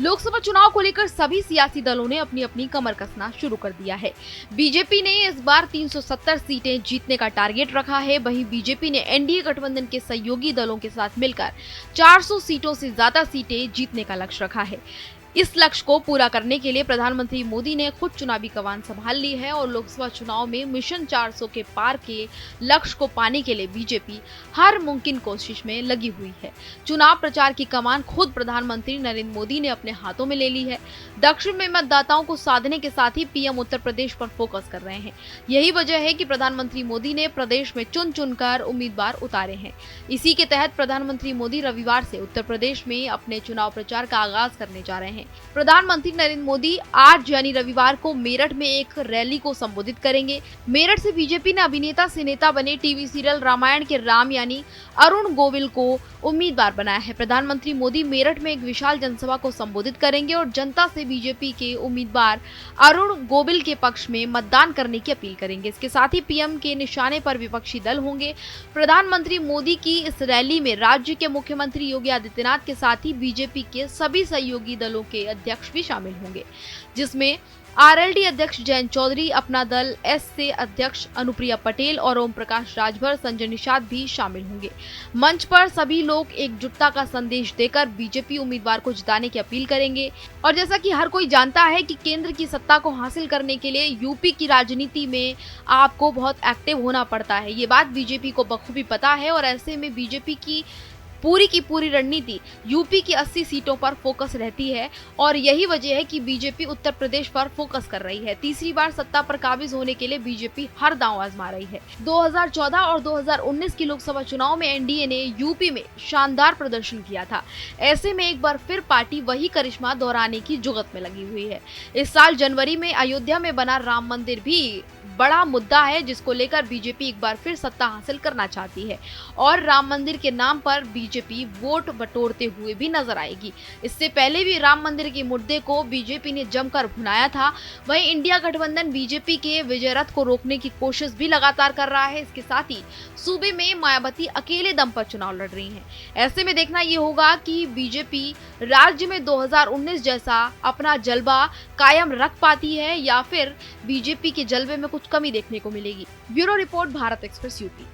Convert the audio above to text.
लोकसभा चुनाव को लेकर सभी सियासी दलों ने अपनी अपनी कमर कसना शुरू कर दिया है। बीजेपी ने इस बार 370 सीटें जीतने का टारगेट रखा है। वहीं बीजेपी ने एनडीए गठबंधन के सहयोगी दलों के साथ मिलकर 400 सीटों से ज्यादा सीटें जीतने का लक्ष्य रखा है। इस लक्ष्य को पूरा करने के लिए प्रधानमंत्री मोदी ने खुद चुनावी कमान संभाल ली है और लोकसभा चुनाव में मिशन 400 के पार के लक्ष्य को पाने के लिए बीजेपी हर मुमकिन कोशिश में लगी हुई है। चुनाव प्रचार की कमान खुद प्रधानमंत्री नरेंद्र मोदी ने अपने हाथों में ले ली है। दक्षिण में मतदाताओं को साधने के साथ ही पीएम उत्तर प्रदेश पर फोकस कर रहे हैं। यही वजह है कि प्रधानमंत्री मोदी ने प्रदेश में चुन चुनकर उम्मीदवार उतारे हैं। इसी के तहत प्रधानमंत्री मोदी रविवार से उत्तर प्रदेश में अपने चुनाव प्रचार का आगाज करने जा रहे हैं। प्रधानमंत्री नरेंद्र मोदी आज यानी रविवार को मेरठ में एक रैली को संबोधित करेंगे। मेरठ से बीजेपी ने अभिनेता से नेता बने टीवी सीरियल रामायण के राम यानी अरुण गोविल को उम्मीदवार बनाया है। प्रधानमंत्री मोदी मेरठ में एक विशाल जनसभा को संबोधित करेंगे और जनता से बीजेपी के उम्मीदवार अरुण गोविल के पक्ष में मतदान करने की अपील करेंगे। इसके साथ ही पीएम के निशाने पर विपक्षी दल होंगे। प्रधानमंत्री मोदी की इस रैली में राज्य के मुख्यमंत्री योगी आदित्यनाथ के साथ ही बीजेपी के सभी सहयोगी दलों के अध्यक्ष भी शामिल होंगे, जिसमें आरएलडी अध्यक्ष जयंत चौधरी, अपना दल एस से अध्यक्ष अनुप्रिया पटेल और ओम प्रकाश राजभर, संजय निषाद भी शामिल होंगे। मंच पर सभी लोग एकजुटता का संदेश देकर बीजेपी उम्मीदवार को जिताने की अपील करेंगे। और जैसा कि हर कोई जानता है कि केंद्र की सत्ता को हासिल करने के लिए यूपी की राजनीति में आपको बहुत एक्टिव होना पड़ता है। ये बात बीजेपी को बखूबी पता है और ऐसे में बीजेपी की पूरी रणनीति यूपी की 80 सीटों पर फोकस रहती है और यही वजह है कि बीजेपी उत्तर प्रदेश पर फोकस कर रही है। तीसरी बार सत्ता पर काबिज होने के लिए बीजेपी हर दांव आजमा रही है। 2014 और 2019 की लोकसभा चुनाव में एनडीए ने यूपी में शानदार प्रदर्शन किया था। ऐसे में एक बार फिर पार्टी वही करिश्मा दोहराने की जुगत में लगी हुई है। इस साल जनवरी में अयोध्या में बना राम मंदिर भी बड़ा मुद्दा है, जिसको लेकर बीजेपी एक बार फिर सत्ता हासिल करना चाहती है और राम मंदिर के नाम पर बीजेपी वोट बटोरते हुए भी नजर आएगी। इससे पहले भी राम मंदिर के मुद्दे को बीजेपी ने जमकर भुनाया था। वहीं इंडिया गठबंधन बीजेपी के विजय रथ को रोकने की कोशिश भी लगातार कर रहा है। इसके साथ ही सूबे में मायावती अकेले दम पर चुनाव लड़ रही हैं। ऐसे में देखना ये होगा कि बीजेपी राज्य में 2019 जैसा अपना जलवा कायम रख पाती है या फिर बीजेपी के जलवे में कुछ कमी देखने को मिलेगी। Bureau report, Bharat express UP.